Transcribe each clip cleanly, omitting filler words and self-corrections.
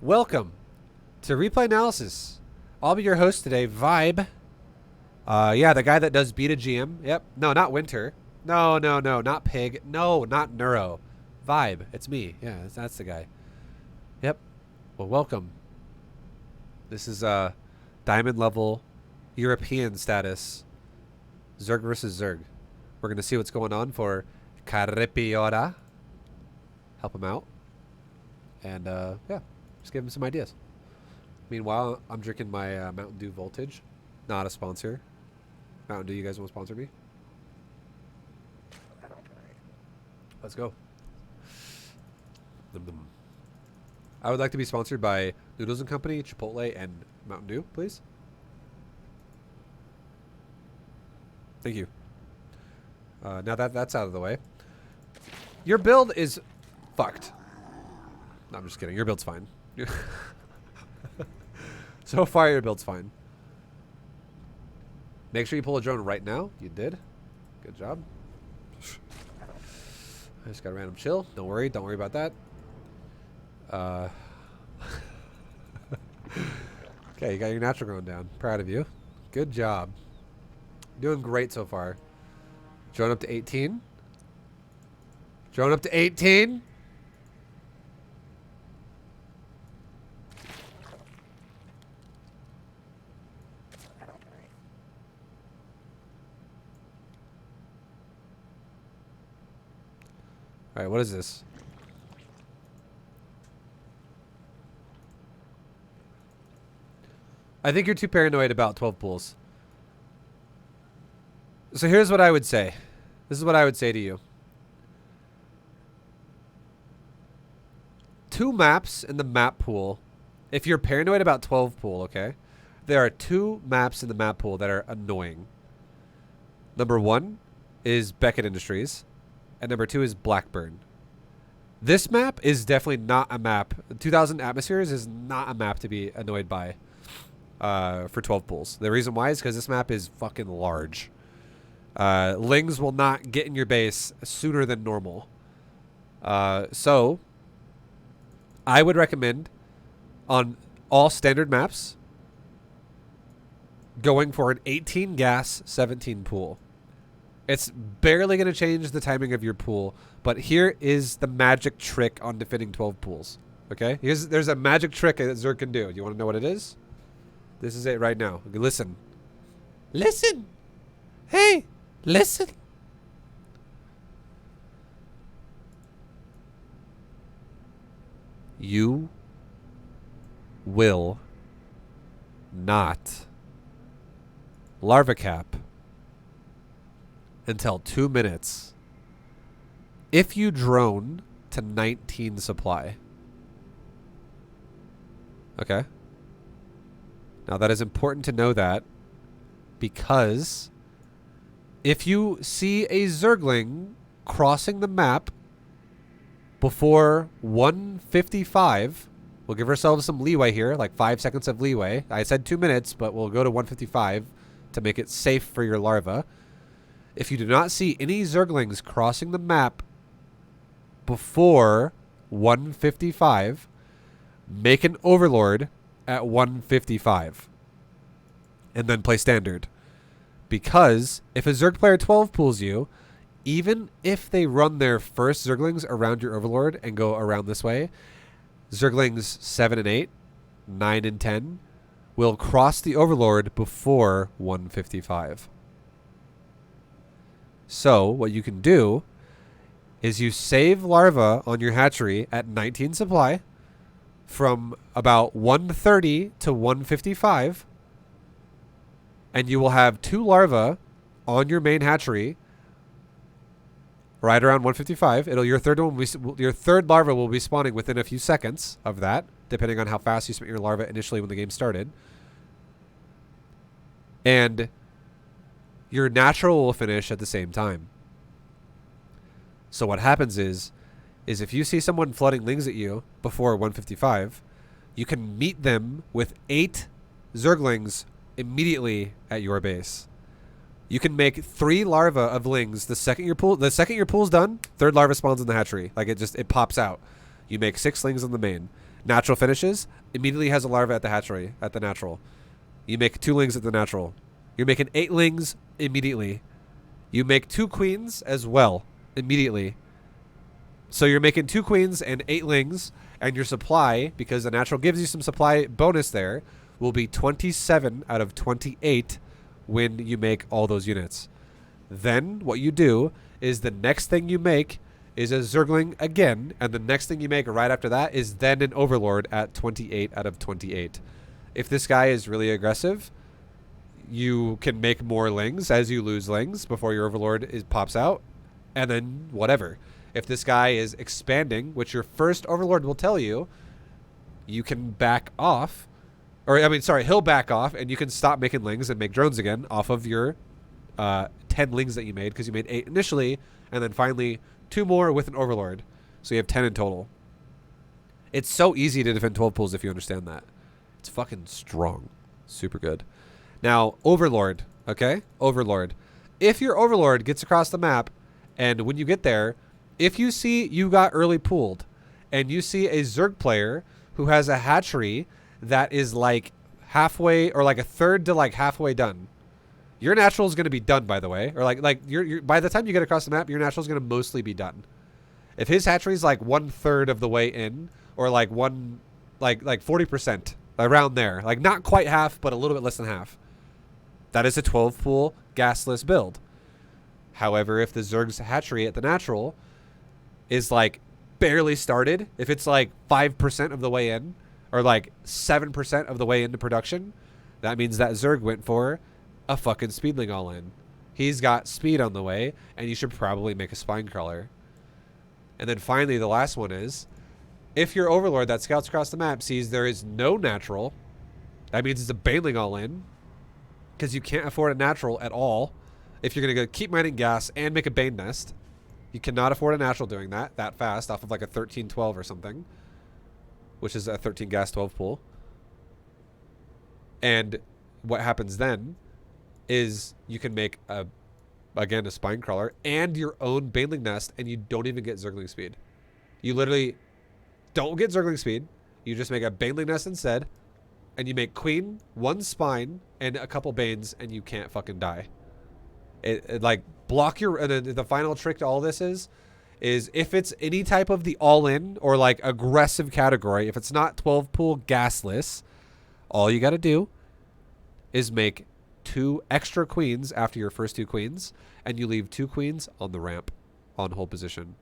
Welcome to Replay Analysis. I'll be your host today, Vibe. Yeah, the guy that does Beta GM. Yep. No, not Winter. No, not Pig. No, not Neuro. Vibe. It's me. Yeah, that's the guy. Yep. Well, welcome. This is diamond level European status. Zerg versus Zerg. We're going to see what's going on for Caripiora. Help him out. And, yeah. Just give him some ideas. Meanwhile, I'm drinking my Mountain Dew Voltage. Not a sponsor. Mountain Dew, you guys want to sponsor me? Let's go. I would like to be sponsored by Noodles & Company, Chipotle, and Mountain Dew, please. Thank you. Now that's out of the way. Your build is fucked. No, I'm just kidding. Your build's fine. So far, your build's fine. Make sure you pull a drone right now. You did. Good job. I just got a random chill. Don't worry about that. Okay, you got your natural drone down. Proud of you. Good job. Doing great so far. Drone up to 18. Drone up to 18. All right, what is this? I think you're too paranoid about 12 pools. So here's what I would say. This is what I would say to you. 2 maps in the map pool. If you're paranoid about 12 pool, okay? There are 2 maps in the map pool that are annoying. Number 1 is Beckett Industries. And number 2 is Blackburn. This map is definitely not a map. 2000 Atmospheres is not a map to be annoyed by for 12 pools. The reason why is because this map is fucking large. Lings will not get in your base sooner than normal. So, I would recommend on all standard maps going for an 18 gas, 17 pool. It's barely going to change the timing of your pool, but here is the magic trick on defending 12 pools. Okay? There's a magic trick that Zerg can do. Do you want to know what it is? This is it right now. Okay, listen. Listen! Hey! Listen! You will not larva cap until 2 minutes if you drone to 19 supply. Okay. Now that is important to know that because if you see a Zergling crossing the map before 155, we'll give ourselves some leeway here, like 5 seconds of leeway. I said 2 minutes, but we'll go to 155 to make it safe for your larva. If you do not see any Zerglings crossing the map before 155, make an Overlord at 155 and then play standard. Because if a Zerg player 12 pulls you, even if they run their first Zerglings around your Overlord and go around this way, Zerglings 7 and 8, 9 and 10 will cross the Overlord before 155. So what you can do is you save larva on your hatchery at 19 supply from about 130 to 155, and you will have 2 larvae on your main hatchery right around 155. Your third larva will be spawning within a few seconds of that, depending on how fast you spent your larva initially when the game started. And your natural will finish at the same time. So what happens is if you see someone flooding lings at you before 155, you can meet them with 8 Zerglings immediately at your base. You can make 3 larvae of lings the second your pool's done. 3rd larva spawns in the hatchery. Like it pops out. You make 6 lings on the main. Natural finishes, immediately has a larva at the hatchery, at the natural. You make 2 lings at the natural. You're making 8 lings immediately. You make 2 queens as well immediately. So you're making 2 queens and 8 lings, and your supply, because the natural gives you some supply bonus there, will be 27 out of 28 when you make all those units. Then what you do is the next thing you make is a Zergling again, and the next thing you make right after that is then an Overlord at 28 out of 28. If this guy is really aggressive, you can make more lings as you lose lings before your Overlord pops out, and then whatever. If this guy is expanding, which your first Overlord will tell you, you can back off. Or, I mean, sorry, he'll back off, and you can stop making lings and make drones again off of your 10 lings that you made, because you made 8 initially, and then finally 2 more with an Overlord. So you have 10 in total. It's so easy to defend 12 pools if you understand that. It's fucking strong. Super good. Now, Overlord, okay? Overlord. If your Overlord gets across the map, and when you get there, if you see you got early pooled, and you see a Zerg player who has a hatchery that is like halfway, or like a third to like halfway done, your natural is going to be done, by the way. Or like you're by the time you get across the map, your natural is going to mostly be done. If his hatchery is like 1/3 of the way in, or like 40%, around there, like not quite half, but a little bit less than half, that is a 12 pool gasless build. However, if the Zerg's hatchery at the natural is like barely started, if it's like 5% of the way in, or like 7% of the way into production, that means that Zerg went for a fucking speedling all in. He's got speed on the way, and you should probably make a spine crawler. And then finally, the last one is, if your Overlord that scouts across the map sees there is no natural, that means it's a baneling all in, because you can't afford a natural at all. If you're going to go keep mining gas and make a Bane nest, you cannot afford a natural doing that fast off of like a 13-12 or something, which is a 13 gas 12 pool. And what happens then is you can make a spine crawler and your own baneling nest, and you don't even get Zergling speed. You literally don't get Zergling speed. You just make a baneling nest instead, and you make queen, 1 spine, and a couple banes, and you can't fucking die. It like block your. The final trick to all this is if it's any type of the all-in or like aggressive category, if it's not 12 pool gasless, all you got to do is make 2 extra queens after your first 2 queens, and you leave 2 queens on the ramp on hold position,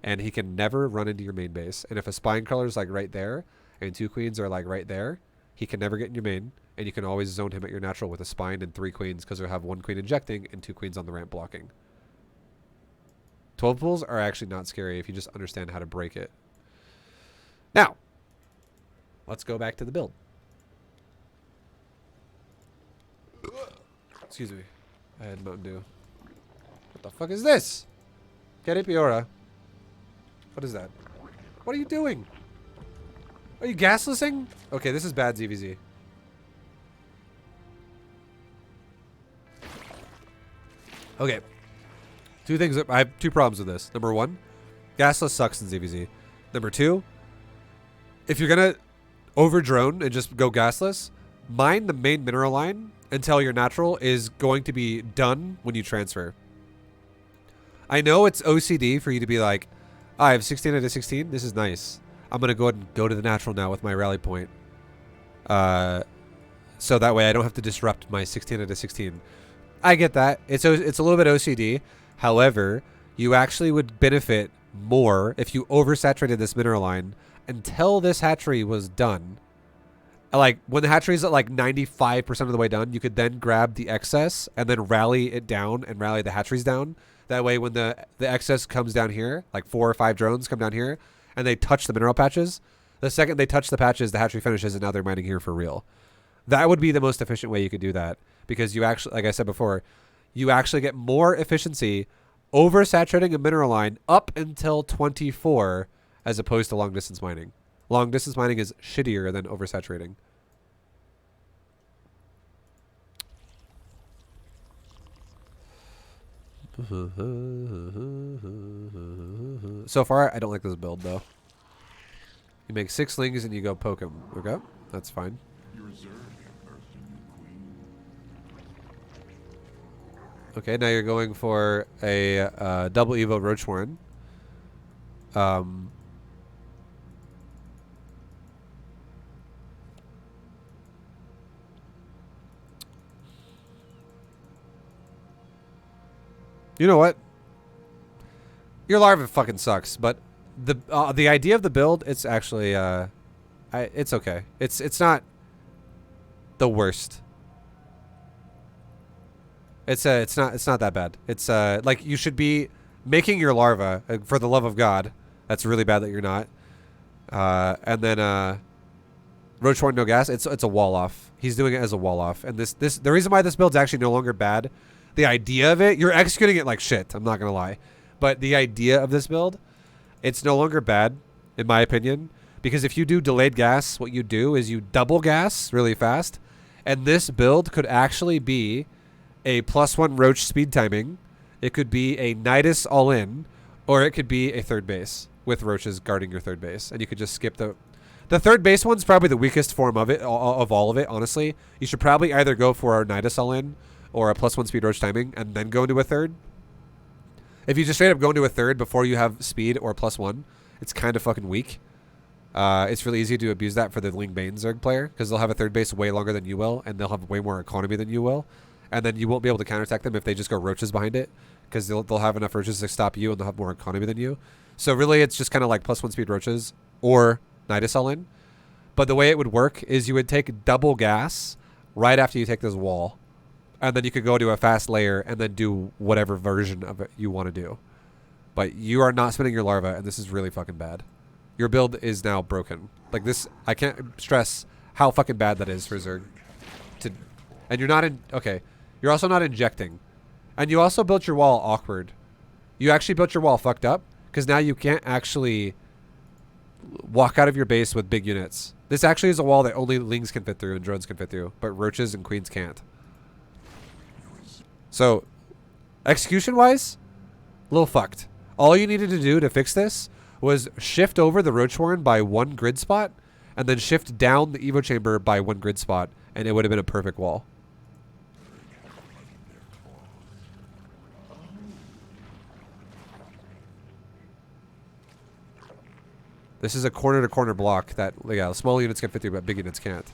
and he can never run into your main base. And if a spine crawler is like right there and 2 queens are like right there, he can never get in your main, and you can always zone him at your natural with a spine and 3 queens, because you'll have 1 queen injecting and 2 queens on the ramp blocking. 12 pools are actually not scary if you just understand how to break it. Now, let's go back to the build. Excuse me. I had Mountain Dew. What the fuck is this? Caripiora. What is that? What are you doing? Are you gaslessing? Okay, this is bad ZvZ. Okay. 2 things. I have 2 problems with this. Number 1, gasless sucks in ZvZ. Number 2, if you're gonna over drone and just go gasless, mine the main mineral line until your natural is going to be done when you transfer. I know it's OCD for you to be like, I have 16 out of 16. This is nice. I'm gonna go ahead and go to the natural now with my rally point. So that way I don't have to disrupt my 16 out of 16. I get that. It's a little bit OCD. However, you actually would benefit more if you oversaturated this mineral line until this hatchery was done. Like, when the hatchery is at like 95% of the way done, you could then grab the excess and then rally it down and rally the hatcheries down. That way, when the excess comes down here, like 4 or 5 drones come down here, and they touch the mineral patches, the second they touch the patches, the hatchery finishes, and now they're mining here for real. That would be the most efficient way you could do that, because you actually, like I said before, you actually get more efficiency oversaturating a mineral line up until 24 as opposed to long distance mining. Long distance mining is shittier than oversaturating. So far, I don't like this build though. You make 6 lings and you go poke him. Okay, that's fine. Okay, now you're going for a double Evo Roach Warren. You know what? Your larva fucking sucks, but the idea of the build, it's actually it's okay. It's not the worst. It's not that bad. It's like you should be making your larva for the love of God. That's really bad that you're not. And then Roach Horn no gas. It's a wall off. He's doing it as a wall off. And the reason why this build's actually no longer bad, the idea of it, you're executing it like shit. I'm not gonna lie, but the idea of this build, it's no longer bad in my opinion, because if you do delayed gas, what you do is you double gas really fast, and this build could actually be a +1 Roach speed timing. It could be a Nidus all in, or it could be a third base with Roaches guarding your third base, and you could just skip the third base one's probably the weakest form of it, of all of it, honestly. You should probably either go for a Nidus all in or a +1 speed Roach timing and then go into a third. If you just straight up go into a third before you have speed or +1, it's kind of fucking weak. It's really easy to abuse that for the Ling Bane Zerg player, because they'll have a third base way longer than you will, and they'll have way more economy than you will. And then you won't be able to counterattack them if they just go Roaches behind it, because they'll have enough Roaches to stop you, and they'll have more economy than you. So really, it's just kind of like +1 speed Roaches or Nidus all in. But the way it would work is you would take double gas right after you take this wall, and then you could go to a fast layer and then do whatever version of it you want to do. But you are not spinning your larva, and this is really fucking bad. Your build is now broken. Like this, I can't stress how fucking bad that is for Zerg. And you're not in... Okay, you're also not injecting. And you also built your wall awkward. You actually built your wall fucked up, because now you can't actually walk out of your base with big units. This actually is a wall that only Lings can fit through and drones can fit through, but Roaches and Queens can't. So, execution-wise, a little fucked. All you needed to do to fix this was shift over the Roach Warren by 1 grid spot, and then shift down the Evo Chamber by 1 grid spot, and it would have been a perfect wall. This is a corner-to-corner block that, yeah, small units can fit through, but big units can't.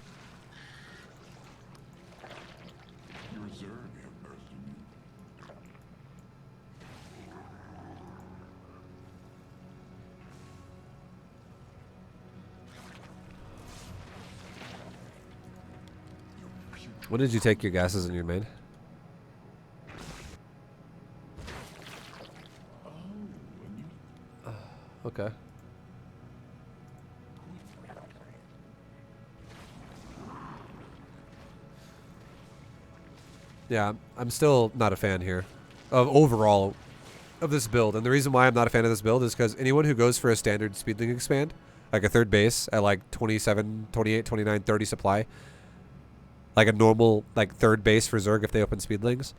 When did you take your gases in your main? Okay. Yeah, I'm still not a fan here of overall of this build. And the reason why I'm not a fan of this build is because anyone who goes for a standard speedling expand, like a third base at like 27, 28, 29, 30 supply, like a normal like third base for Zerg if they open speedlings,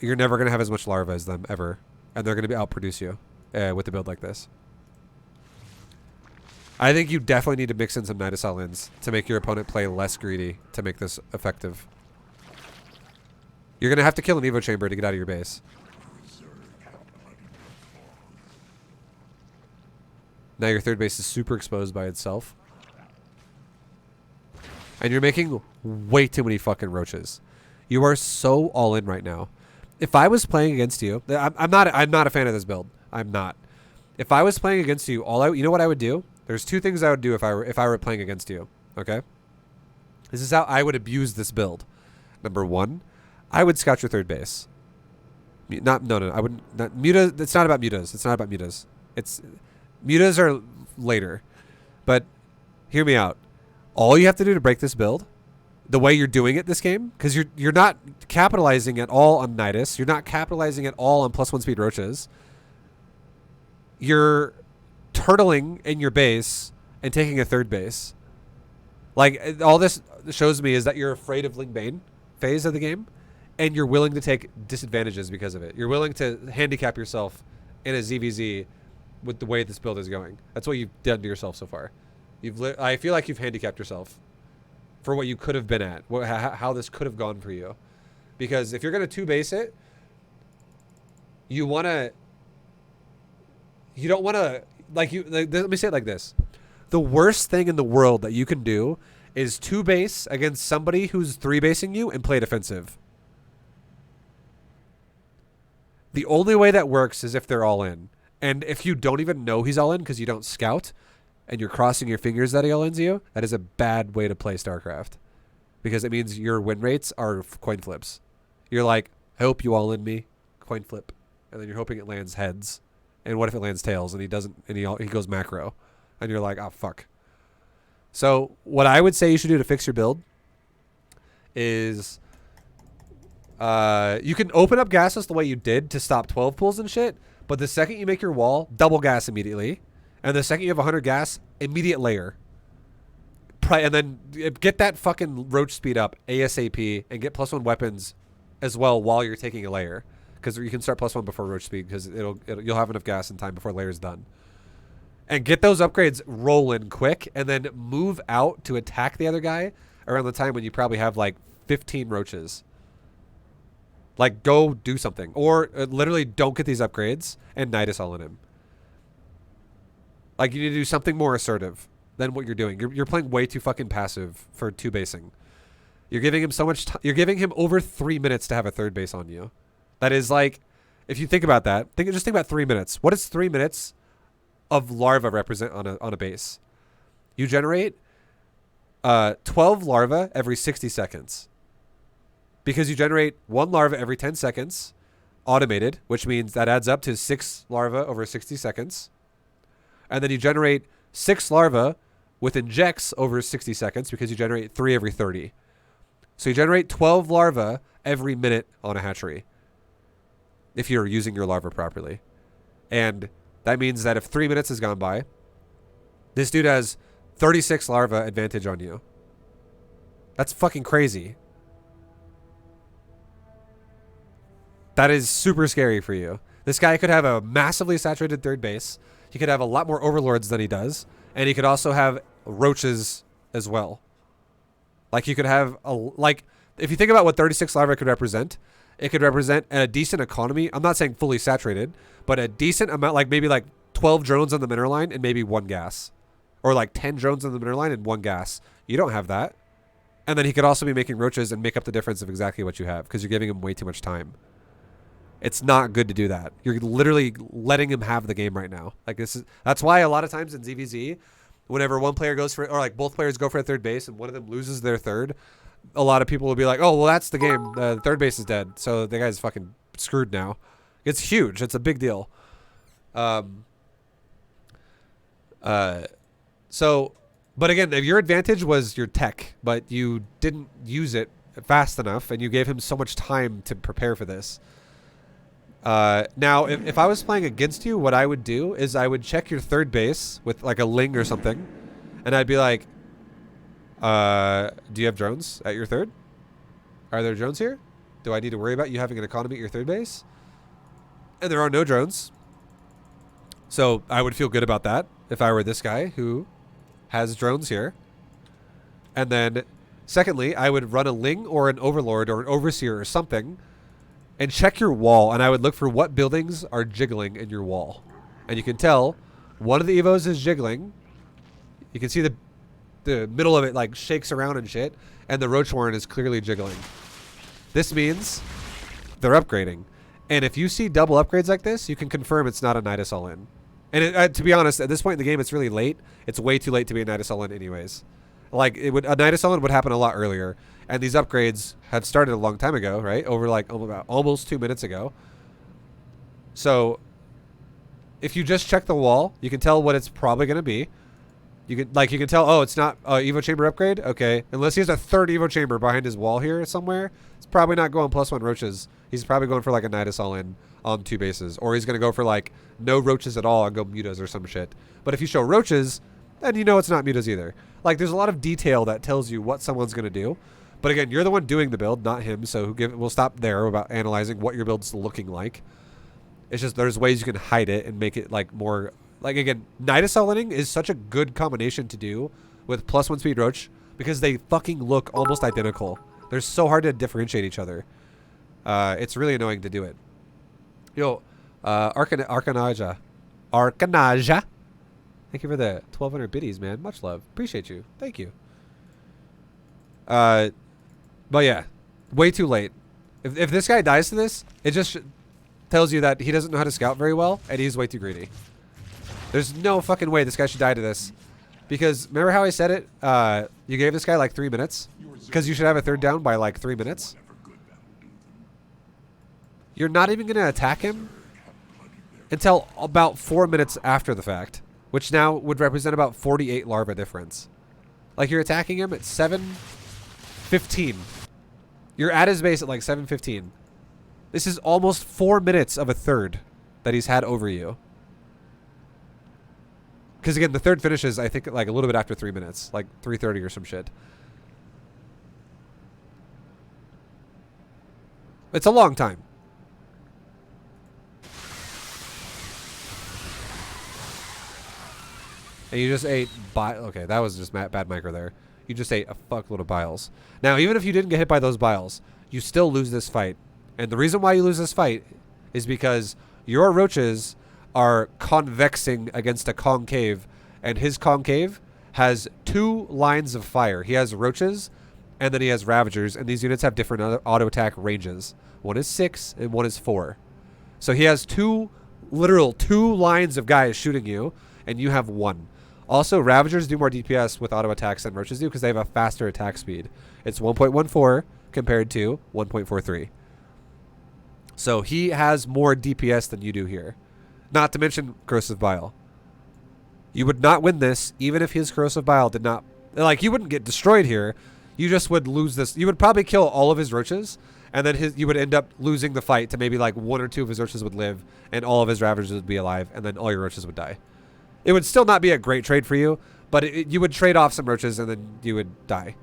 you're never going to have as much larva as them ever. And they're going to outproduce you with a build like this. I think you definitely need to mix in some Nidus all-ins to make your opponent play less greedy to make this effective. You're going to have to kill an Evo Chamber to get out of your base. Now your third base is super exposed by itself. And you're making way too many fucking Roaches. You are so all in right now. If I was playing against you, I'm not a fan of this build. I'm not. If I was playing against you, you know what I would do? There's 2 things I would do if I were playing against you. Okay? This is how I would abuse this build. Number 1, I would scout your third base. No, I wouldn't. Mutas. It's not about mutas. It's not about mutas. Mutas are later. But hear me out. All you have to do to break this build, the way you're doing it this game, because you're not capitalizing at all on Nidus. You're not capitalizing at all on +1 speed Roaches. You're turtling in your base and taking a third base. Like, all this shows me is that you're afraid of Ling Bane phase of the game, and you're willing to take disadvantages because of it. You're willing to handicap yourself in a ZvZ with the way this build is going. That's what you've done to yourself so far. I feel like you've handicapped yourself for what you could have been at, how this could have gone for you. Because if you're going to 2-base it, you don't want to, let me say it like this. The worst thing in the world that you can do is 2-base against somebody who's 3-basing you and play defensive. The only way that works is if they're all in. And if you don't even know he's all in because you don't scout and you're crossing your fingers that he all ins you, that is a bad way to play StarCraft. Because it means your win rates are coin flips. You're like, I hope you all in me. Coin flip. And then you're hoping it lands heads. And what if it lands tails and he doesn't, and he goes macro. And you're like, oh, fuck. So what I would say you should do to fix your build is you can open up gases the way you did to stop 12 pulls and shit. But the second you make your wall, double gas immediately. And the second you have 100 gas, immediate layer. And then get that fucking roach speed up ASAP and get +1 weapons as well while you're taking a layer. Because you can start +1 before roach speed because you'll have enough gas in time before layer's done. And get those upgrades rolling quick and then move out to attack the other guy around the time when you probably have like 15 roaches. Like, go do something. Or literally don't get these upgrades and Nidus all in him. Like, you need to do something more assertive than what you're doing. You're playing way too fucking passive for 2-basing. You're giving him so much time. You're giving him over 3 minutes to have a 3rd base on you. That is like, if you think about that, just think about 3 minutes. What does 3 minutes of larva represent on a base? You generate 12 larvae every 60 seconds. Because you generate 1 larva every 10 seconds, automated, which means that adds up to 6 larvae over 60 seconds. And then you generate 6 larvae with injects over 60 seconds because you generate 3 every 30. So you generate 12 larvae every minute on a hatchery if you're using your larva properly. And that means that if 3 minutes has gone by, this dude has 36 larva advantage on you. That's fucking crazy. That is super scary for you. This guy could have a massively saturated 3rd base. He could have a lot more overlords than he does. And he could also have roaches as well. Like, you could have if you think about what 36 larvae could represent, it could represent a decent economy. I'm not saying fully saturated, but a decent amount, like maybe like 12 drones on the mineral line and maybe 1 gas. Or like 10 drones on the mineral line and 1 gas. You don't have that. And then he could also be making roaches and make up the difference of exactly what you have because you're giving him way too much time. It's not good to do that. You're literally letting him have the game right now. Like, that's why a lot of times in ZvZ, whenever one player goes for, or like both players go for a 3rd base and one of them loses their 3rd, a lot of people will be like, oh, well, that's the game. The 3rd base is dead. So the guy's fucking screwed now. It's huge. It's a big deal. But again, if your advantage was your tech, but you didn't use it fast enough and you gave him so much time to prepare for this. Now, if I was playing against you, what I would do is I would check your 3rd base with like a Ling or something. And I'd be like, do you have drones at your 3rd? Are there drones here? Do I need to worry about you having an economy at your 3rd base? And there are no drones. So I would feel good about that if I were this guy who has drones here. And then secondly, I would run a Ling or an Overlord or an Overseer or something and check your wall, and I would look for what buildings are jiggling in your wall. And you can tell one of the Evos is jiggling. You can see the middle of it like shakes around and shit, and the Roach Warren is clearly jiggling. This means they're upgrading. And if you see double upgrades like this, you can confirm it's not a Nidus all-in. And to be honest, at this point in the game, it's really late. It's way too late to be a Nidus all-in anyways. Like, a Nidus all-in would happen a lot earlier. And these upgrades have started a long time ago, right? Over like about almost 2 minutes ago. So if you just check the wall, you can tell what it's probably going to be. You can tell, oh, it's not Evo Chamber upgrade. Okay. Unless he has a 3rd Evo Chamber behind his wall here somewhere, it's probably not going +1 roaches. He's probably going for like a Nidus all-in on 2 bases. Or he's going to go for like no roaches at all and go mutas or some shit. But if you show roaches, then you know it's not mutas either. Like, there's a lot of detail that tells you what someone's going to do. But again, you're the one doing the build, not him. So we'll stop there about analyzing what your build's looking like. It's just there's ways you can hide it and make it like more Like, again, Nidacell Linning is such a good combination to do with +1 speed Roach because they fucking look almost identical. They're so hard to differentiate each other. It's really annoying to do it. Yo, Arcanaja. Thank you for the 1,200 biddies, man. Much love. Appreciate you. Thank you. But yeah, way too late. If this guy dies to this, it just tells you that he doesn't know how to scout very well, and he's way too greedy. There's no fucking way this guy should die to this. Because, remember how I said it? You gave this guy like 3 minutes? Because you should have a third down by like 3 minutes? You're not even going to attack him until about 4 minutes after the fact. Which now would represent about 48 larva difference. Like, you're attacking him at 7:15. You're at his base at like 7:15. This is almost 4 minutes of a third that he's had over you. Because again, the third finishes, I think, like a little bit after 3 minutes. Like 3:30 or some shit. It's a long time. And you just ate okay, that was just bad micro there. You just ate a fuckload of biles. Now, even if you didn't get hit by those biles, you still lose this fight. And the reason why you lose this fight is because your roaches are convexing against a concave, and his concave has 2 lines of fire. He has roaches, and then he has ravagers, and these units have different auto attack ranges. One is 6, and one is 4. So he has 2 lines of guys shooting you, and you have 1. Also, Ravagers do more DPS with auto attacks than Roaches do because they have a faster attack speed. It's 1.14 compared to 1.43. So he has more DPS than you do here. Not to mention Corrosive Bile. You would not win this even if his Corrosive Bile did not... Like, you wouldn't get destroyed here. You just would lose this. You would probably kill all of his Roaches, and then you would end up losing the fight to maybe like 1 or 2 of his Roaches would live, and all of his Ravagers would be alive, and then all your Roaches would die. It would still not be a great trade for you, but you would trade off some roaches and then you would die.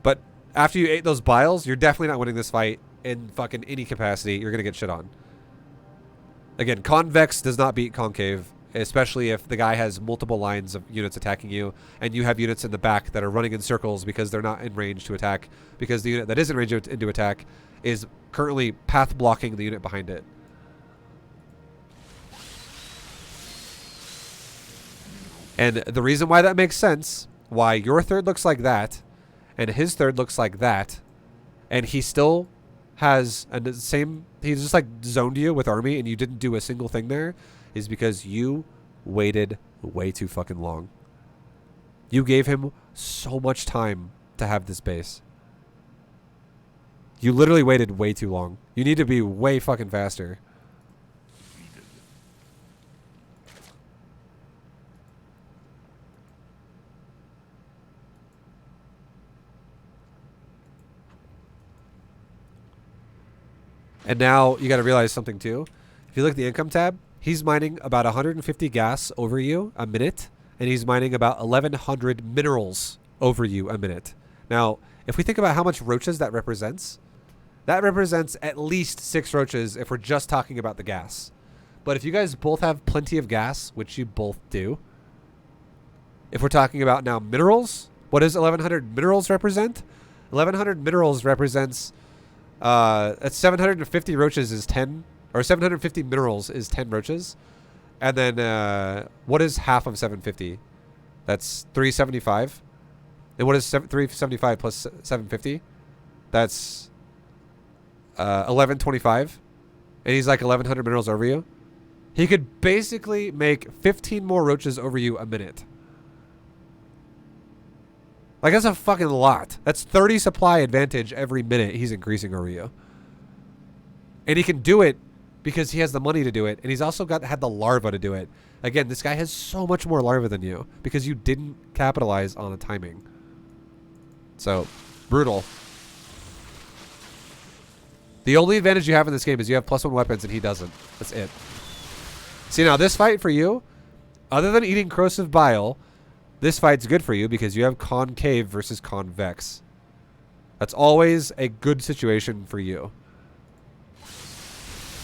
But after you ate those biles, you're definitely not winning this fight in fucking any capacity. You're going to get shit on. Again, convex does not beat concave, especially if the guy has multiple lines of units attacking you and you have units in the back that are running in circles because they're not in range to attack, because the unit that is in range to attack is currently path blocking the unit behind it. And the reason why that makes sense, why your third looks like that, and his third looks like that, and he still has the same, he's just like zoned you with army and you didn't do a single thing there, is because you waited way too fucking long. You gave him so much time to have this base. You literally waited way too long. You need to be way fucking faster. And now you got to realize something too. If you look at the income tab, he's mining about 150 gas over you a minute, and he's mining about 1,100 minerals over you a minute. Now, if we think about how much roaches that represents at least 6 roaches if we're just talking about the gas. But if you guys both have plenty of gas, which you both do, if we're talking about now minerals, what does 1,100 minerals represent? 1,100 minerals represents... at 750 roaches is 10, or 750 minerals is 10 roaches. And then, what is half of 750? That's 375. And what is 375 plus 750? That's, 1125. And he's like 1,100 minerals over you. He could basically make 15 more roaches over you a minute. Like, that's a fucking lot. That's 30 supply advantage every minute he's increasing over you. And he can do it because he has the money to do it. And he's also had the larva to do it. Again, this guy has so much more larva than you because you didn't capitalize on the timing. So, brutal. The only advantage you have in this game is you have +1 weapons and he doesn't. That's it. See, now this fight for you, other than eating corrosive bile... This fight's good for you because you have concave versus convex. That's always a good situation for you.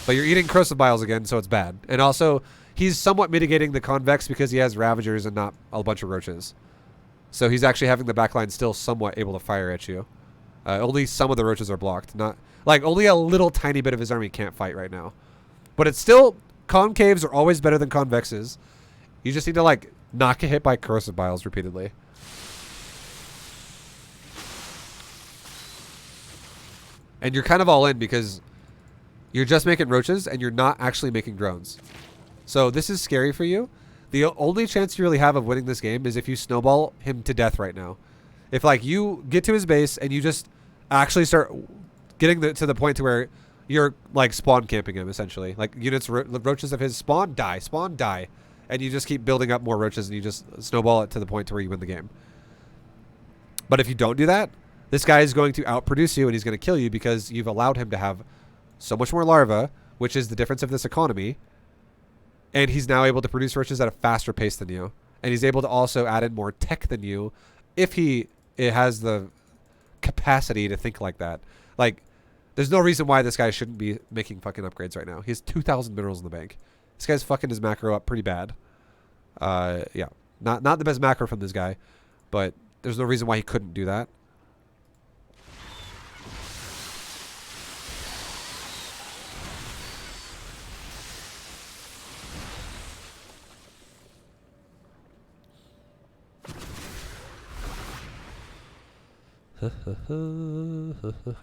But you're eating corrosive biles again, so it's bad. And also, he's somewhat mitigating the convex because he has Ravagers and not a bunch of Roaches. So he's actually having the backline still somewhat able to fire at you. Only some of the Roaches are blocked. Not like only a little tiny bit of his army can't fight right now. But it's still, concaves are always better than convexes. You just need to like not get hit by corrosive biles repeatedly. And you're kind of all in because you're just making Roaches and you're not actually making drones. So this is scary for you. The only chance you really have of winning this game is if you snowball him to death right now. If like you get to his base and you just actually start getting to the point to where you're like spawn camping him essentially. Like units, Roaches of his spawn, die. And you just keep building up more Roaches and you just snowball it to the point to where you win the game. But if you don't do that, this guy is going to outproduce you and he's going to kill you because you've allowed him to have so much more larva, which is the difference of this economy. And he's now able to produce Roaches at a faster pace than you. And he's able to also add in more tech than you if it has the capacity to think like that. Like, there's no reason why this guy shouldn't be making fucking upgrades right now. He has 2,000 minerals in the bank. This guy's fucking his macro up pretty bad. Yeah. Not the best macro from this guy, but there's no reason why he couldn't do that.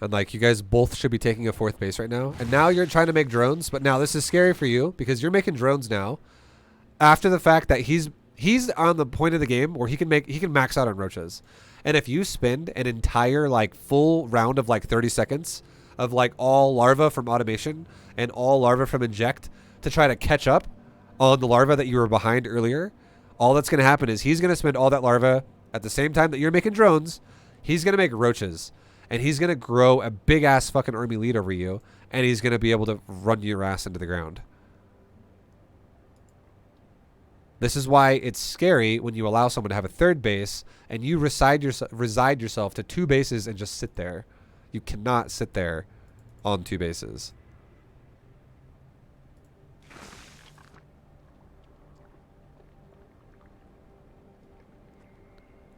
And like you guys both should be taking a 4th base right now. And now you're trying to make drones, but now this is scary for you because you're making drones now after the fact that he's on the point of the game where he can max out on Roaches. And if you spend an entire like full round of like 30 seconds of like all larva from automation and all larva from inject to try to catch up on the larva that you were behind earlier, all that's going to happen is he's going to spend all that larva at the same time that you're making drones. He's going to make Roaches, and he's going to grow a big-ass fucking army lead over you, and he's going to be able to run your ass into the ground. This is why it's scary when you allow someone to have a 3rd base, and you reside yourself to 2 bases and just sit there. You cannot sit there on 2 bases.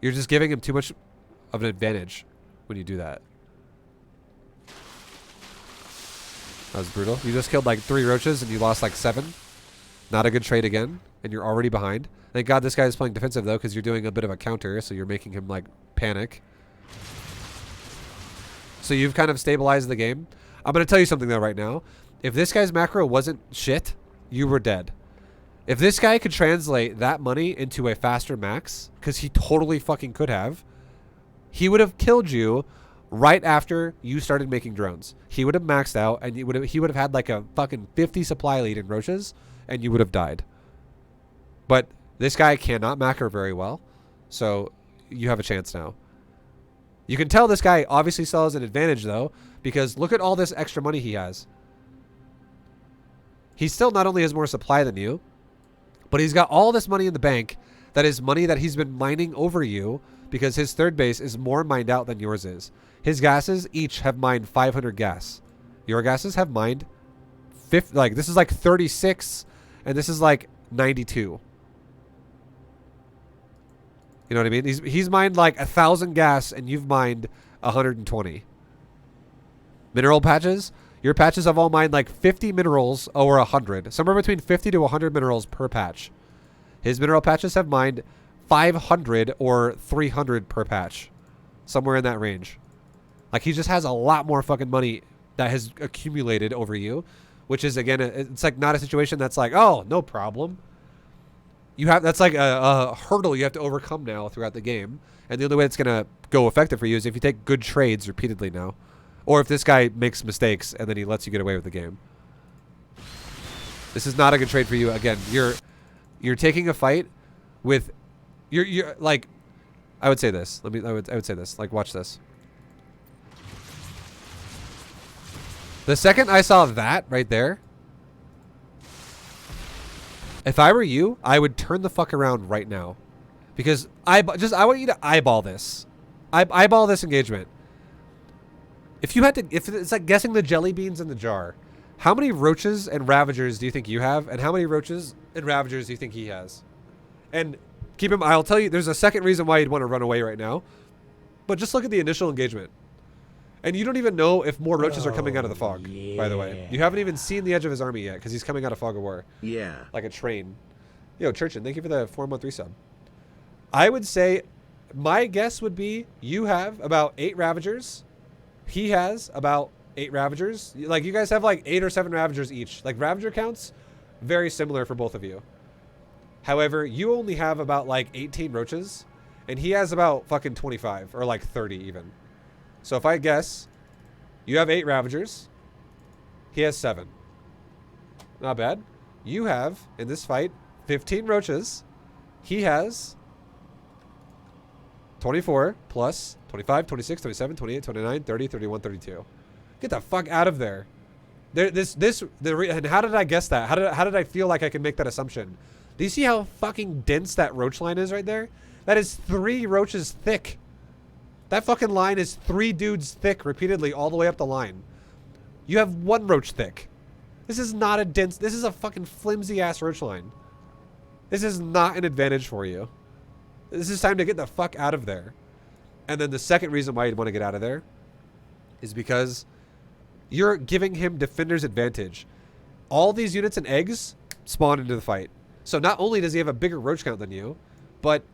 You're just giving him too much of an advantage when you do that. That was brutal. You just killed like 3 Roaches and you lost like 7. Not a good trade again, and you're already behind. Thank God this guy is playing defensive though, because you're doing a bit of a counter, so you're making him like panic. So you've kind of stabilized the game. I'm going to tell you something though right now. If this guy's macro wasn't shit, you were dead. If this guy could translate that money into a faster max, because he totally fucking could have, he would have killed you right after you started making drones. He would have maxed out, and he would have had like a fucking 50 supply lead in Roaches, and you would have died. But this guy cannot macro very well, so you have a chance now. You can tell this guy obviously still has an advantage though, because look at all this extra money he has. He still not only has more supply than you, but he's got all this money in the bank that is money that he's been mining over you, because his 3rd base is more mined out than yours is. His gases each have mined 500 gas. Your gases have mined 50, like this is like 36 and this is like 92. You know what I mean? He's mined like 1,000 gas and you've mined 120. Mineral patches, your patches have all mined like 50 minerals or 100. Somewhere between 50 to 100 minerals per patch. His mineral patches have mined 500 or 300 per patch. Somewhere in that range. Like he just has a lot more fucking money that has accumulated over you, which is again, it's like not a situation that's like, oh, no problem. That's like a hurdle you have to overcome now throughout the game. And the only way it's going to go effective for you is if you take good trades repeatedly now. Or if this guy makes mistakes and then he lets you get away with the game. This is not a good trade for you. Again, you're taking a fight with you're like, I would say this. I would say this. Like, watch this. The second I saw that right there, if I were you, I would turn the fuck around right now, because I want you to eyeball this. Eyeball this engagement. If it's like guessing the jelly beans in the jar, how many Roaches and Ravagers do you think you have, and how many Roaches and Ravagers do you think he has? And keep him. I'll tell you. There's a second reason why you'd want to run away right now. But just look at the initial engagement. And you don't even know if more roaches are coming out of the fog, by the way. You haven't even seen the edge of his army yet, because he's coming out of Fog of War. Yeah. Like a train. Yo, Churchin, thank you for the 4-month resub. I would say, my guess would be, you have about 8 Ravagers. He has about 8 Ravagers. Like, you guys have like 8 or 7 Ravagers each. Like, Ravager counts, very similar for both of you. However, you only have about like 18 roaches, and he has about fucking 25, or like 30 even. So if I guess, you have 8 Ravagers. He has 7. Not bad. You have, in this fight, 15 roaches. He has 24 plus 25, 26, 27, 28, 29, 30, 31, 32. Get the fuck out of there. And how did I guess that? How did I feel like I could make that assumption? Do you see how fucking dense that roach line is right there? That is 3 roaches thick. That fucking line is 3 dudes thick repeatedly all the way up the line. You have 1 roach thick. This is not a dense... This is a fucking flimsy-ass roach line. This is not an advantage for you. This is time to get the fuck out of there. And then the second reason why you'd want to get out of there is because you're giving him Defender's advantage. All these units and eggs spawn into the fight. So not only does he have a bigger roach count than you, but...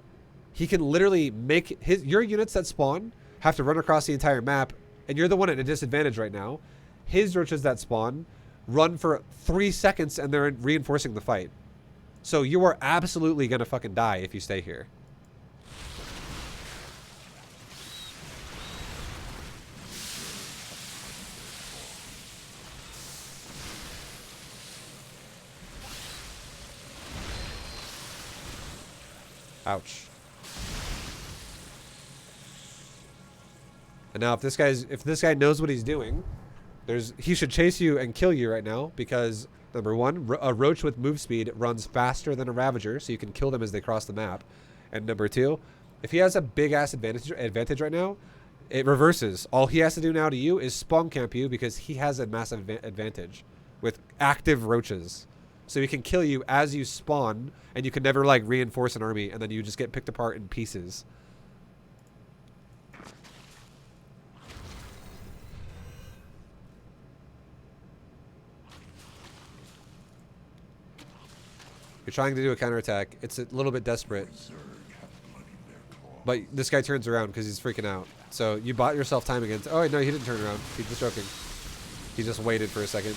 he can literally make your units that spawn have to run across the entire map, and you're the one at a disadvantage right now. His roaches that spawn run for 3 seconds, and they're reinforcing the fight. So you are absolutely going to fucking die if you stay here. Ouch. And now if this guy knows what he's doing, he should chase you and kill you right now, because number one, a roach with move speed runs faster than a Ravager, so you can kill them as they cross the map. And number two, if he has a big ass advantage right now, it reverses. All he has to do now to you is spawn camp you, because he has a massive advantage with active roaches. So he can kill you as you spawn, and you can never like reinforce an army, and then you just get picked apart in pieces. You're trying to do a counterattack. It's a little bit desperate. But this guy turns around because he's freaking out. So you bought yourself time against... Oh, wait, no, he didn't turn around. He's just joking. He just waited for a second.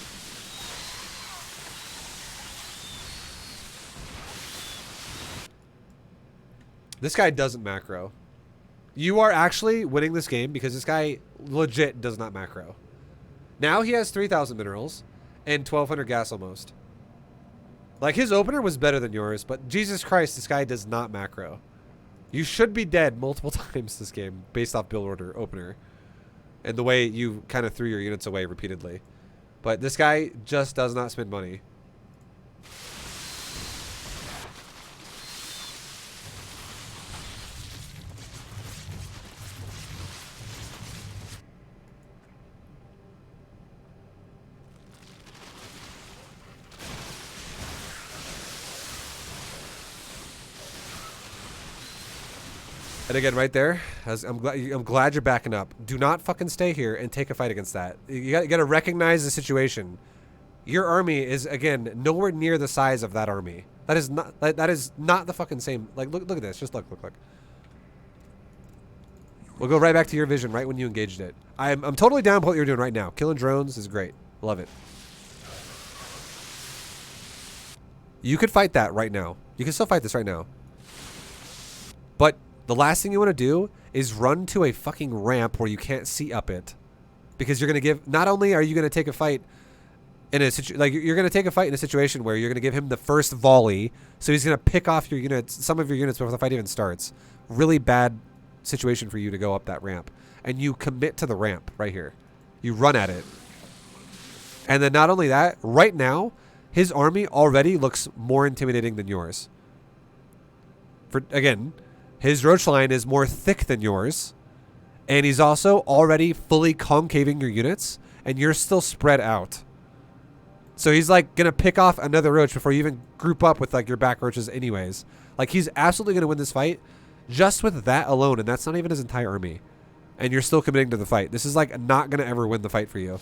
This guy doesn't macro. You are actually winning this game because this guy legit does not macro. Now he has 3,000 minerals and 1,200 gas almost. Like, his opener was better than yours, but Jesus Christ, this guy does not macro. You should be dead multiple times this game based off build order opener and the way you kind of threw your units away repeatedly. But this guy just does not spend money. And again, right there, I'm glad you're backing up. Do not fucking stay here and take a fight against that. You got to recognize the situation. Your army is, again, nowhere near the size of that army. That is not the fucking same. Like, look at this. Just look. We'll go right back to your vision right when you engaged it. I'm totally down with what you're doing right now. Killing drones is great. Love it. You could fight that right now. You can still fight this right now. But the last thing you want to do is run to a fucking ramp where you can't see up it. Because you're going to give... Not only are you going to take a fight in a you're going to take a fight in a situation where you're going to give him the first volley, so he's going to pick off your units, some of your units before the fight even starts. Really bad situation for you to go up that ramp. And you commit to the ramp right here. You run at it. And then not only that, right now, his army already looks more intimidating than yours. Again, his roach line is more thick than yours. And he's also already fully concaving your units. And you're still spread out. So he's like gonna pick off another roach before you even group up with like your back roaches anyways. Like he's absolutely gonna win this fight just with that alone, and that's not even his entire army. And you're still committing to the fight. This is like not gonna ever win the fight for you.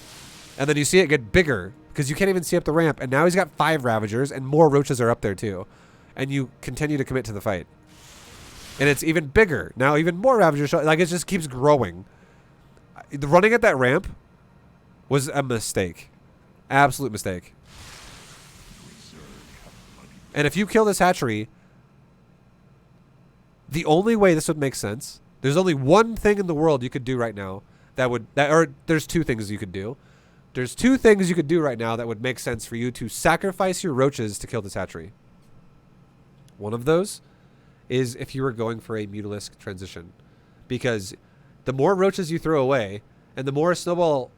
And then you see it get bigger because you can't even see up the ramp, and now he's got 5 Ravagers and more roaches are up there too. And you continue to commit to the fight. And it's even bigger. Now even more Ravagers, like it just keeps growing. Running at that ramp was a mistake. Absolute mistake. And if you kill this hatchery, the only way this would make sense, there's only one thing in the world you could do right now or there's 2 things you could do. There's 2 things you could do right now that would make sense for you to sacrifice your roaches to kill this hatchery. One of those is if you were going for a Mutalisk transition, because the more roaches you throw away and the more snowball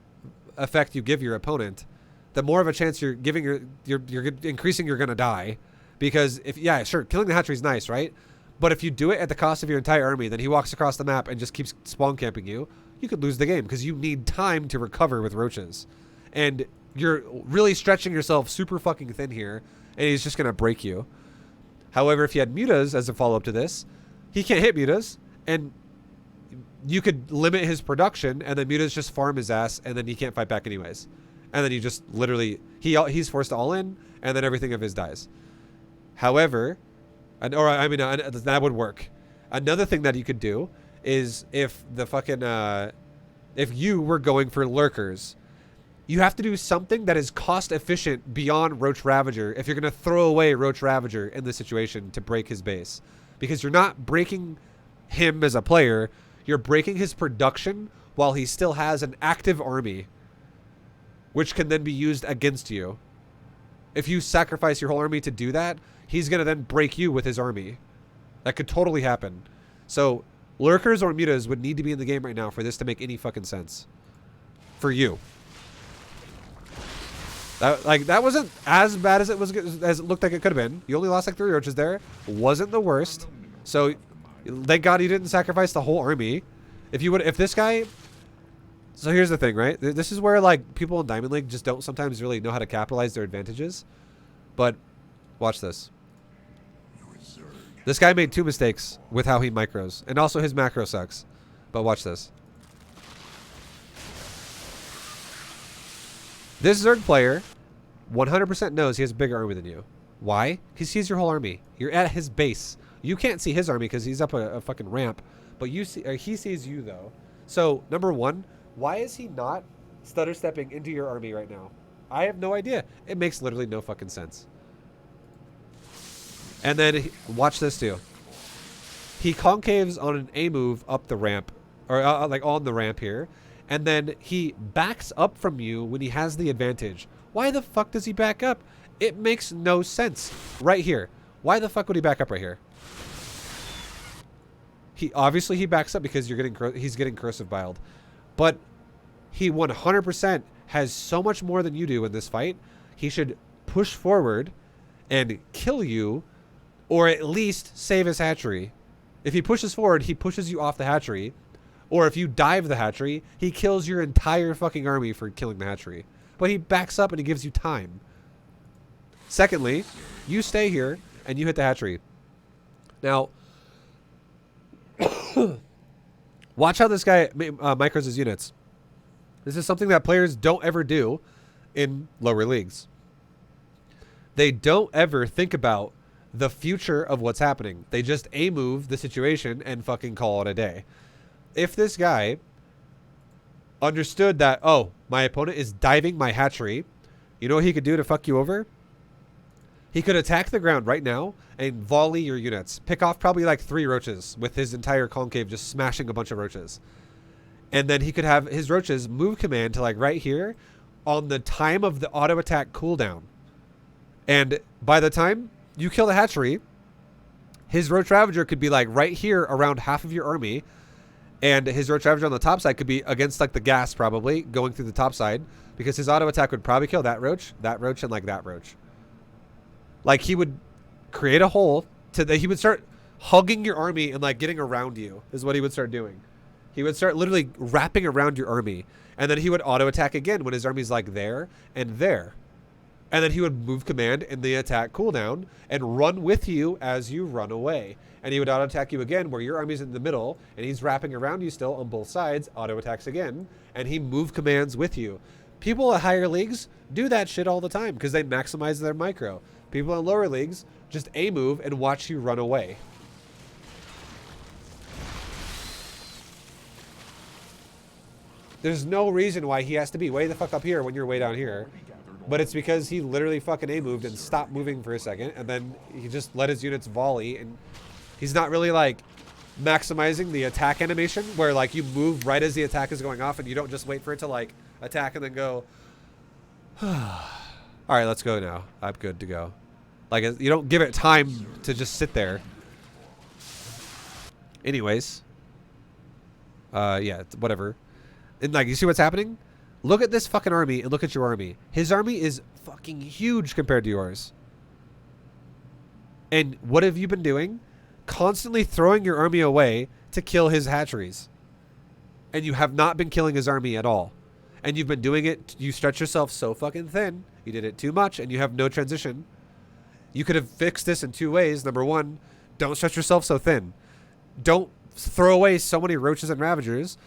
effect you give your opponent, the more of a chance you're giving you're increasing you're gonna die. Because if killing the hatchery is nice, right? But if you do it at the cost of your entire army, then he walks across the map and just keeps spawn camping you, you could lose the game because you need time to recover with roaches. And you're really stretching yourself super fucking thin here, and he's just gonna break you. However, if you had mutas as a follow-up to this, he can't hit mutas, and you could limit his production, and then mutas just farm his ass, and then he can't fight back anyways. And then you just literally, he's forced to all in, and then everything of his dies. However, that would work. Another thing that you could do is if the fucking, if you were going for lurkers, you have to do something that is cost efficient beyond Roach Ravager if you're going to throw away Roach Ravager in this situation to break his base. Because you're not breaking him as a player, you're breaking his production while he still has an active army, which can then be used against you. If you sacrifice your whole army to do that, he's going to then break you with his army. That could totally happen. So lurkers or mutas would need to be in the game right now for this to make any fucking sense. For you. That wasn't as bad as it looked like it could have been. You only lost like 3 roaches there. Wasn't the worst. So thank God you didn't sacrifice the whole army. If this guy. So here's the thing, right? This is where like people in Diamond League just don't sometimes really know how to capitalize their advantages. But watch this. This guy made 2 mistakes with how he micros, and also his macro sucks. But watch this. This Zerg player 100% knows he has a bigger army than you. Why? Because he sees your whole army. You're at his base. You can't see his army because he's up a fucking ramp. But he sees you, though. So, number 1, why is he not stutter stepping into your army right now? I have no idea. It makes literally no fucking sense. And then, watch this too. He concaves on an A move up the ramp. Or, like, on the ramp here. And then he backs up from you when he has the advantage. Why the fuck does he back up? It makes no sense. Right here. Why the fuck would he back up right here? Obviously he backs up because he's getting corrosive biled. But he 100% has so much more than you do in this fight. He should push forward and kill you, or at least save his hatchery. If he pushes forward, he pushes you off the hatchery. Or if you dive the hatchery, he kills your entire fucking army for killing the hatchery. But he backs up and he gives you time. Secondly, you stay here and you hit the hatchery. Now, watch how this guy micros his units. This is something that players don't ever do in lower leagues. They don't ever think about the future of what's happening. They just A-move the situation and fucking call it a day. If this guy understood that, oh, my opponent is diving my hatchery, you know what he could do to fuck you over? He could attack the ground right now and volley your units. Pick off probably like 3 roaches with his entire concave just smashing a bunch of roaches. And then he could have his roaches move command to like right here on the time of the auto attack cooldown. And by the time you kill the hatchery, his Roach Ravager could be like right here around half of your army. And his Roach Ravager on the top side could be against like the gas probably going through the top side, because his auto attack would probably kill that roach, and like that roach. Like he would create a hole he would start hugging your army and like getting around you is what he would start doing. He would start literally wrapping around your army, and then he would auto attack again when his army's like there and there. And then he would move command in the attack cooldown and run with you as you run away. And he would auto attack you again where your army's in the middle and he's wrapping around you still on both sides, auto attacks again, and he move commands with you. People at higher leagues do that shit all the time because they maximize their micro. People in lower leagues just A move and watch you run away. There's no reason why he has to be way the fuck up here when you're way down here. But it's because he literally fucking A-moved and stopped moving for a second, and then he just let his units volley, and he's not really, like, maximizing the attack animation, where, like, you move right as the attack is going off, and you don't just wait for it to, like, attack and then go, alright, let's go now. I'm good to go. Like, you don't give it time to just sit there. Anyways. Yeah, whatever. And, like, you see what's happening? Look at this fucking army and look at your army. His army is fucking huge compared to yours. And what have you been doing? Constantly throwing your army away to kill his hatcheries. And you have not been killing his army at all. And you've been doing it, you stretch yourself so fucking thin. You did it too much and you have no transition. You could have fixed this in two ways. Number one, don't stretch yourself so thin. Don't throw away so many roaches and ravagers.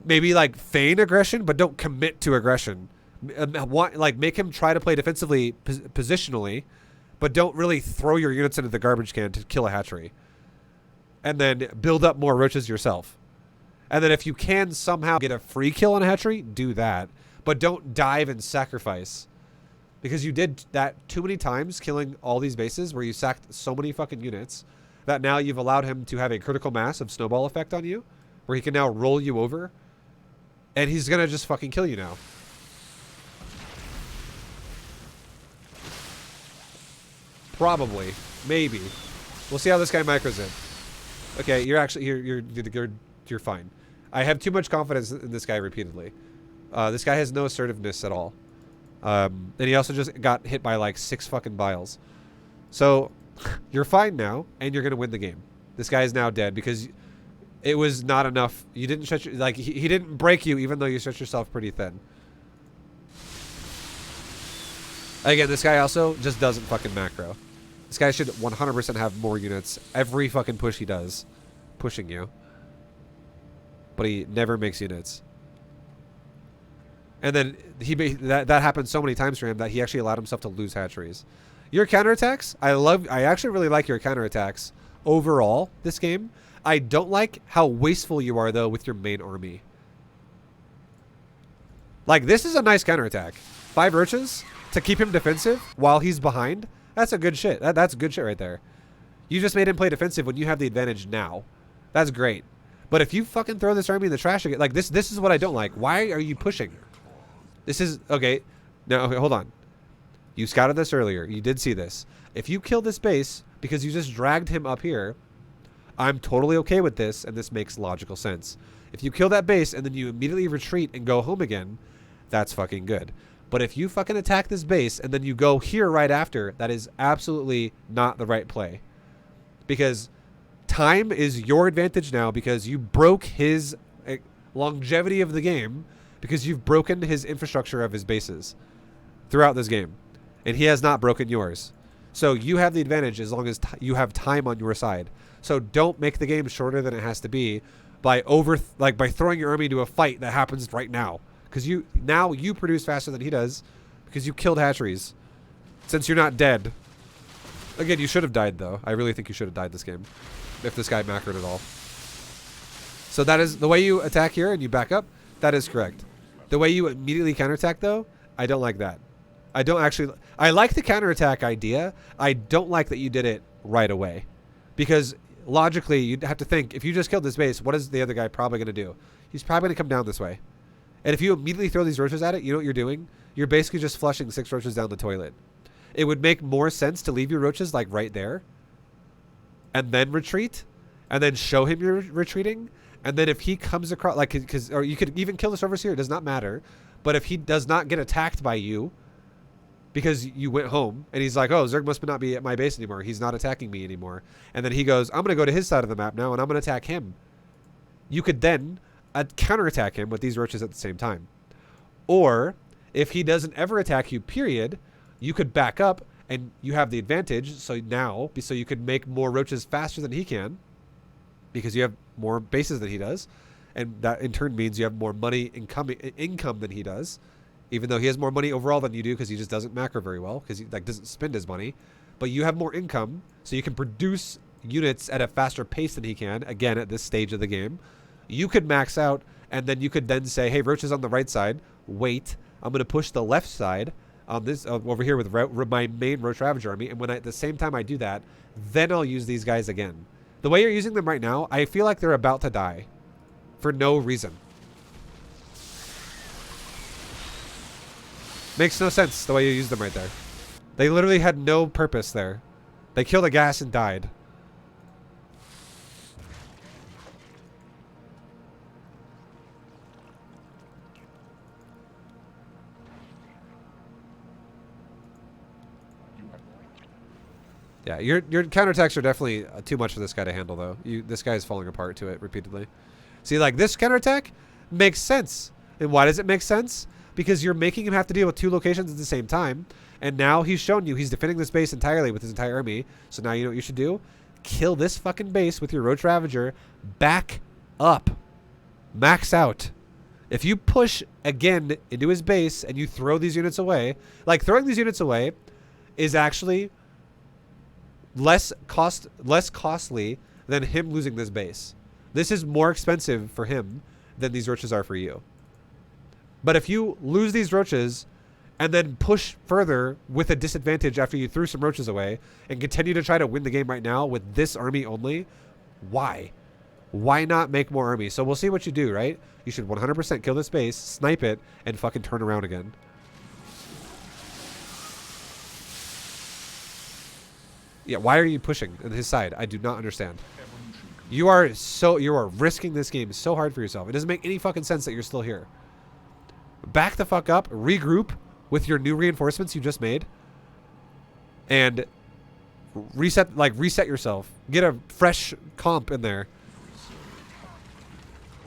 Maybe like feign aggression, but don't commit to aggression. Like make him try to play defensively positionally, but don't really throw your units into the garbage can to kill a hatchery. And then build up more roaches yourself. And then if you can somehow get a free kill on a hatchery, do that. But don't dive and sacrifice. Because you did that too many times, killing all these bases where you sacked so many fucking units that now you've allowed him to have a critical mass of snowball effect on you, where he can now roll you over. And he's gonna just fucking kill you now. Probably. Maybe. We'll see how this guy micros it. Okay, you're actually you're fine. I have too much confidence in this guy repeatedly. This guy has no assertiveness at all. And he also just got hit by like 6 fucking biles. So you're fine now, and you're gonna win the game. This guy is now dead because it was not enough. You didn't stretch, like, he didn't break you even though you stretched yourself pretty thin. Again, this guy also just doesn't fucking macro. This guy should 100% have more units every fucking push he does. Pushing you. But he never makes units. And then that happened so many times for him that he actually allowed himself to lose hatcheries. Your counterattacks, I actually really like your counterattacks overall this game. I don't like how wasteful you are, though, with your main army. Like, this is a nice counterattack. 5 roaches to keep him defensive while he's behind. That's a good shit. That's good shit right there. You just made him play defensive when you have the advantage now. That's great. But if you fucking throw this army in the trash again, like, this is what I don't like. Why are you pushing? This is, okay. No, okay, hold on. You scouted this earlier. You did see this. If you kill this base because you just dragged him up here, I'm totally okay with this, and this makes logical sense. If you kill that base and then you immediately retreat and go home again, that's fucking good. But if you fucking attack this base and then you go here right after, that is absolutely not the right play. Because time is your advantage now because you broke his longevity of the game because you've broken his infrastructure of his bases throughout this game. And he has not broken yours. So you have the advantage as long as you have time on your side. So don't make the game shorter than it has to be by by throwing your army to a fight that happens right now. Because you produce faster than he does because you killed hatcheries. Since you're not dead. Again, you should have died though. I really think you should have died this game if this guy macroed at all. So that is the way you attack here and you back up. That is correct. The way you immediately counterattack though, I don't like that. I like the counterattack idea. I don't like that you did it right away. Because logically, you'd have to think, if you just killed this base, what is the other guy probably going to do? He's probably going to come down this way. And if you immediately throw these roaches at it, you know what you're doing? You're basically just flushing 6 roaches down the toilet. It would make more sense to leave your roaches like right there. And then retreat. And then show him you're retreating. And then if he comes across, like, or you could even kill this overseer, it does not matter. But if he does not get attacked by you, because you went home, and he's like, oh, Zerg must not be at my base anymore. He's not attacking me anymore. And then he goes, I'm going to go to his side of the map now, and I'm going to attack him. You could then counterattack him with these roaches at the same time. Or, if he doesn't ever attack you, period, you could back up and you have the advantage. So you could make more roaches faster than he can because you have more bases than he does. And that in turn means you have more money income than he does, even though he has more money overall than you do because he just doesn't macro very well because he doesn't spend his money. But you have more income, so you can produce units at a faster pace than he can, again, at this stage of the game. You could max out, and then you could then say, hey, roaches on the right side, wait, I'm going to push the left side on this over here with my main Roach Ravager army, and when at the same time I do that, then I'll use these guys again. The way you're using them right now, I feel like they're about to die for no reason. Makes no sense the way you use them right there. They literally had no purpose there. They killed a gas and died. Yeah, your counterattacks are definitely too much for this guy to handle, though. This guy is falling apart to it repeatedly. See, like, this counterattack makes sense. And why does it make sense? Because you're making him have to deal with 2 locations at the same time. And now he's shown you he's defending this base entirely with his entire army. So now you know what you should do? Kill this fucking base with your Roach Ravager. Back up. Max out. If you push again into his base and you throw these units away, like throwing these units away is actually less costly than him losing this base. This is more expensive for him than these roaches are for you. But if you lose these roaches and then push further with a disadvantage after you threw some roaches away and continue to try to win the game right now with this army only, why? Why not make more army? So we'll see what you do, right? You should 100% kill this base, snipe it, and fucking turn around again. Yeah, why are you pushing on his side? I do not understand. You are risking this game so hard for yourself. It doesn't make any fucking sense that you're still here. Back the fuck up, regroup with your new reinforcements you just made, and reset yourself. Get a fresh comp in there.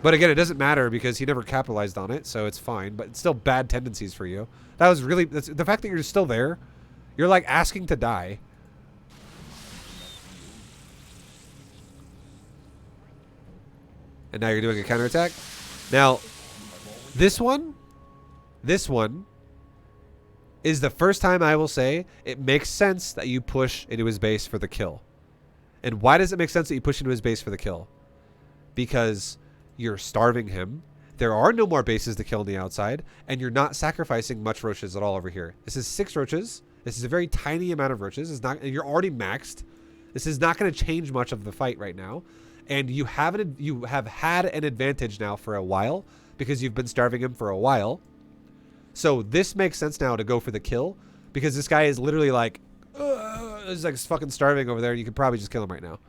But again, it doesn't matter because he never capitalized on it, so it's fine. But it's still bad tendencies for you. That was really the fact that you're still there. You're like asking to die. And now you're doing a counterattack. Now, this one is the first time I will say it makes sense that you push into his base for the kill. And why does it make sense that you push into his base for the kill? Because you're starving him. There are no more bases to kill on the outside, and you're not sacrificing much roaches at all over here. This is 6 roaches. This is a very tiny amount of roaches. It's not, you're already maxed. This is not going to change much of the fight right now. And you have had an advantage now for a while because you've been starving him for a while. So this makes sense now to go for the kill because this guy is literally like, he's like fucking starving over there. You could probably just kill him right now.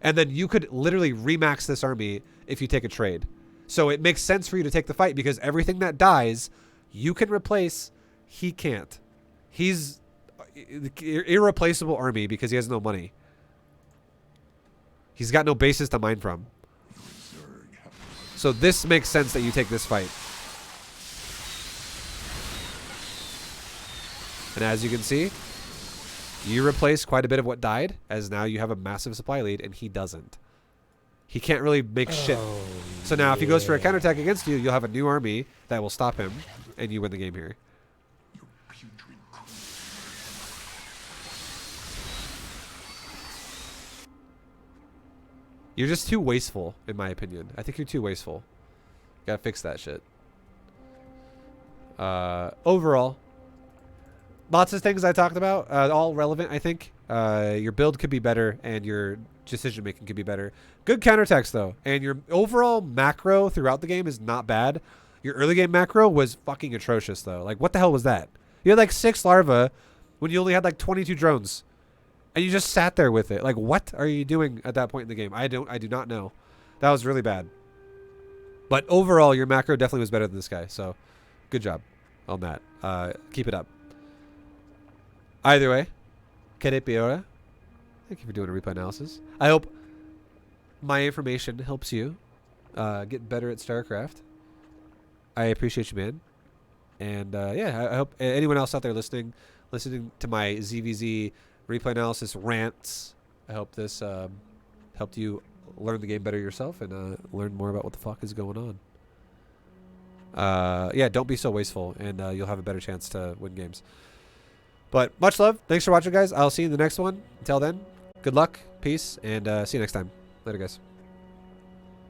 And then you could literally remax this army if you take a trade. So it makes sense for you to take the fight because everything that dies, you can replace. He can't. He's irreplaceable army because he has no money. He's got no bases to mine from. So this makes sense that you take this fight. And as you can see, you replace quite a bit of what died, as now you have a massive supply lead, and he doesn't. He can't really make shit. So now if he goes for a counterattack against you, you'll have a new army that will stop him, and you win the game here. You're just too wasteful, in my opinion. I think you're too wasteful. Gotta fix that shit. Overall, lots of things I talked about, all relevant, I think. Your build could be better, and your decision making could be better. Good counterattacks, though. And your overall macro throughout the game is not bad. Your early game macro was fucking atrocious, though. Like, what the hell was that? You had like 6 larvae when you only had like 22 drones. And you just sat there with it. Like, what are you doing at that point in the game? I do not know. That was really bad. But overall, your macro definitely was better than this guy. So, good job on that. Keep it up. Either way, Kede Piora, thank you for doing a replay analysis. I hope my information helps you get better at StarCraft. I appreciate you, man. And yeah, I hope anyone else out there listening, listening to my ZvZ replay analysis rants. I hope this helped you learn the game better yourself and learn more about what the fuck is going on. Yeah, don't be so wasteful, and you'll have a better chance to win games. But much love. Thanks for watching, guys. I'll see you in the next one. Until then, good luck, peace, and see you next time. Later, guys.